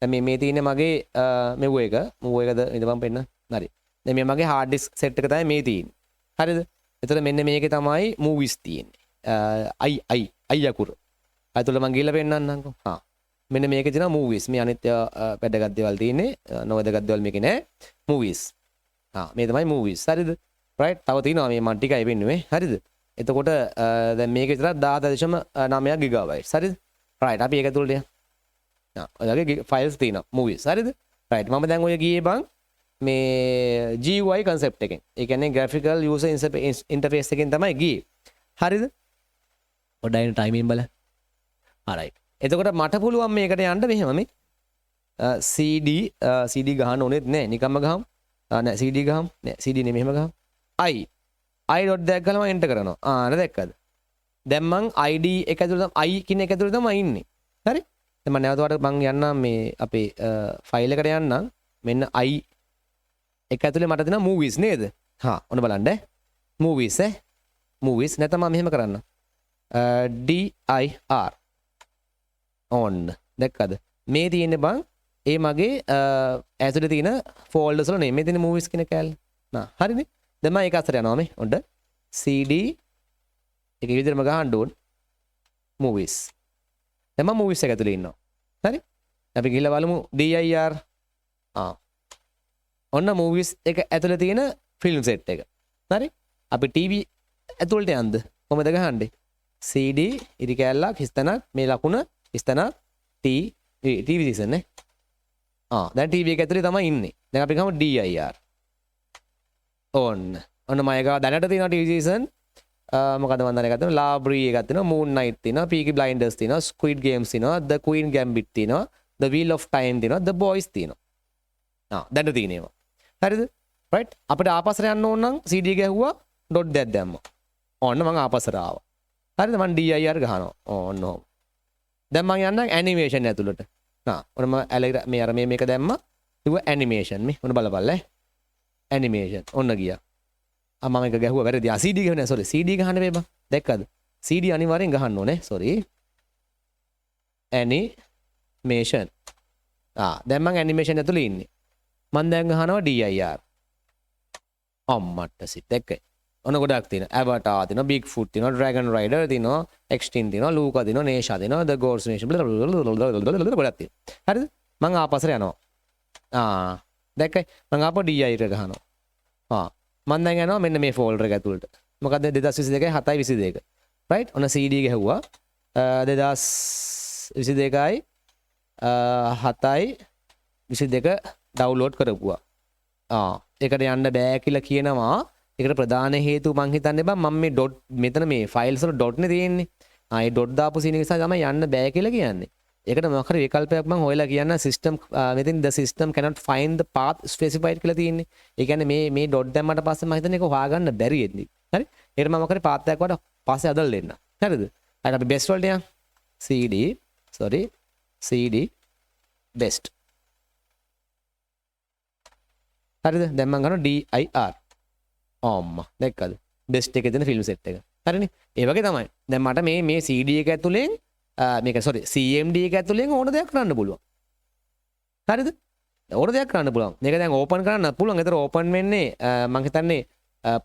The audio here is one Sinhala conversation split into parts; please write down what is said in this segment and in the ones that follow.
දැන් මේ තියෙන්නේ මගේ මෙව එක. මූව එකද ඉඳපන් පෙන්න. හරි. දැන් මේ මගේ hard disk set එක තමයි මේ තියෙන්නේ. හරිද? එතකොට මෙන්න මේකේ තමයි movies තියෙන්නේ. I අකුර. අතල මම ගිහලා පෙන්නන්නම්කෝ. හා. මෙන්න මේකේ තියෙනවා movies. මේ අනිත් වැඩගත් දේවල් තියෙන්නේ. නොවැදගත් දේවල් මේකේ නෑ. movies. මේ තමයි movies. හරිද? right. තව තියෙනවා මේ මන් ටිකයි වෙන්නේ. හරිද? එතකොට දැන් මේකේ විතර 10.9 ගිගාබයිට්ස්. හරිද? right. අපි ඒක ඇතුළට යන්න. ඔයගේ ෆයිල්ස් තියෙනවා movies. හරිද? right. මම දැන් ඔය ගියේ බං මේ GUI concept එකෙන්. ඒ කියන්නේ graphical user interface එකෙන් තමයි ගියේ. හරිද? පොඩ්ඩයි ටයිමින් බලන්න. alright. එතකොට මට පුළුවන් මේකට යන්න මෙහෙම මේ CD ගහන්න ඕනෙත් නෑ. නිකම්ම ගහමු. නෑ CD ගහමු. නෑ CD නෙමෙයි මෙහෙම ගහමු. I dot දෙයක් ගලම එන්ටර් කරනවා. නේද දැක්කද? දැන් මං ID එක ඇතුළේ I කියන එක ඇතුළේ තමයි ඉන්නේ. හරි? දැන් මම නැවත වඩ මං යන්නම් මේ අපේ ෆයිල් එකට යන්නම්. මෙන්න I එක ඇතුළේ මට තියෙනවා movies නේද? ඔන්න බලන්න. movies නැත්නම් මම මෙහෙම කරන්න. dir on දැක්කද? මේ තියෙන්නේ බං ඒ මගේ ඇතුළේ තියෙන ෆෝල්ඩර්ස් වල නේ. මේ තියෙන movies කියන කැලේ. හරිනේ? දැන් මම ඒක අතර යනවා මේ. ඔන්න CD එක විදිහටම ගහන්න ඕන movies. දැන් මම movies එක ඇතුලේ ඉන්නවා. හරි? අපි ගිහලා බලමු dir. ඔන්න movies එක ඇතුලේ තියෙන film set එක. හරි? අපි TV ඇතුළට යන්ද කොහමද ගහන්නේ? CD ඉරි කැලලක් හිස්තනක් මේ ලකුණ හිස්තනක් TV season නේ. දැන් TV එක ඇතුලේ තමයි ඉන්නේ. දැන් අපි ගමු dir. ඔන්න මම ගාව දැනට තියෙනවා TV season මොකද මම දැනගත්තා තියෙනවා Labri එකක් තියෙනවා Moon Knight තියෙනවා Peaky Blinders තියෙනවා Squid Games තියෙනවා The Queen Gambit තියෙනවා The Wheel of Time තියෙනවා The Boys තියෙනවා දැනට තියෙනවා හරිද right අපිට ආපස්සට යන්න ඕන නම් CD ගැහුවා ඩොට් දෙයක් දැම්මා ඔන්න මම ආපස්සට ආවා හරිද මම dir ගහනවා ඔන්න ඔහොම දැන් මම යන්නම් ඇනිමේෂන් ඇතුළට ඔන්න මම මේ අර මේක දැම්මා ඉව ඇනිමේෂන් මේ ඔන්න බලපල්ලා animation ඔන්න ගියා. මම එක ගැහුවා වැරදි. CD ගහන්නේ sorry CD ගහන්න බෑ බං. දැක්කද? CD අනිවාර්යෙන් ගහන්න ඕනේ. sorry. animation. දැන් මම animation ඇතුලේ ඉන්නේ. මම දැන් ගහනවා dir. අම්මට සිත් දැක්කේ. ඔන්න ගොඩක් තියෙනවා. Avatar තියෙනවා, Bigfoot තියෙනවා, Dragon Rider තියෙනවා, Extinct තියෙනවා, Luca තියෙනවා, Nesha තියෙනවා, The Ghost Nation ගොඩක් තියෙනවා. හරිද? මම ආපස්සට යනවා. දැක්කයි මම ආපහු dir එක ගහනවා. මම දැන් යනවා මෙන්න මේ ෆෝල්ඩර් එක ඇතුළට. මොකද 2022යි 7යි 22. right? ඔන්න CD ගැහුවා. 2022යි 7යි 22 ඩවුන්ලෝඩ් කරපුවා. ඒකට යන්න බෑ කියලා කියනවා. ඒකට ප්‍රධාන හේතුව මං හිතන්නේ බං මම මේ ඩොට් මෙතන මේ ෆයිල්ස් වල ඩොට් නේ තියෙන්නේ. ඒ ඩොට් දාපු සීන් නිසා තමයි යන්න බෑ කියලා කියන්නේ. ඒකට මොකක් හරි විකල්පයක් මම හොයලා කියන්න සිස්ටම් මෙතන the system cannot find the path specified කියලා තියෙන්නේ. ඒ කියන්නේ මේ ඩොට් දැම්මට පස්සේ මම හිතන්නේ ඒක හොයාගන්න බැරි වෙන්නේ. හරි? ඒකට මම මොකද පාත් එකක් වඩා පස්සේ අදල් දෙන්න. හරිද? හරි අපි best වලට යන්න. CD best. හරිද? දැන් මම ගන්නවා dir. අම්මා දැක්කද? best එකේ තියෙන ෆිල්ම් සෙට් එක. හරිනේ? ඒ වගේ තමයි. දැන් මට මේ CD එක ඇතුලෙන් මේක sorry CMD එක ඇතුලෙන් ඕන දෙයක් කරන්න පුළුවන්. හරිද? ඕන දෙයක් කරන්න පුළුවන්. මේක දැන් ඕපන් කරන්න පුළුවන්. ඒතර ඕපන් වෙන්නේ මම හිතන්නේ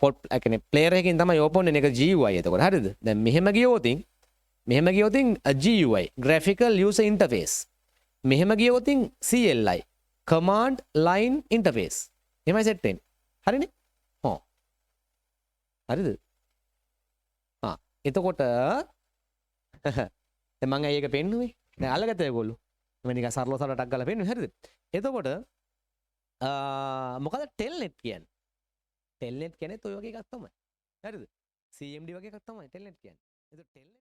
පොට් ඒ කියන්නේ ප්ලේයර් එකකින් තමයි ඕපන් වෙන්නේ. ඒක GUI එතකොට. හරිද? දැන් මෙහෙම ගියොතින් GUI graphical user interface. මෙහෙම ගියොතින් CLI command line interface. එහෙමයි සෙට් වෙන්නේ. හරිනේ? හරිද? එතකොට දැන් මම ඒක පෙන්නුවේ. දැන් අල්ලගත්තා ඒගොල්ලෝ. මම නිකන් සරලව ටක් ගාලා පෙන්නුවේ. හරිද? එතකොට මොකද ටෙල්නෙට් කියන්නේ? ටෙල්නෙට් කියන්නේ ඔය වගේ එකක් තමයි. හරිද? CMD වගේ එකක් තමයි ටෙල්නෙට් කියන්නේ. එතකොට ටෙල්නෙට්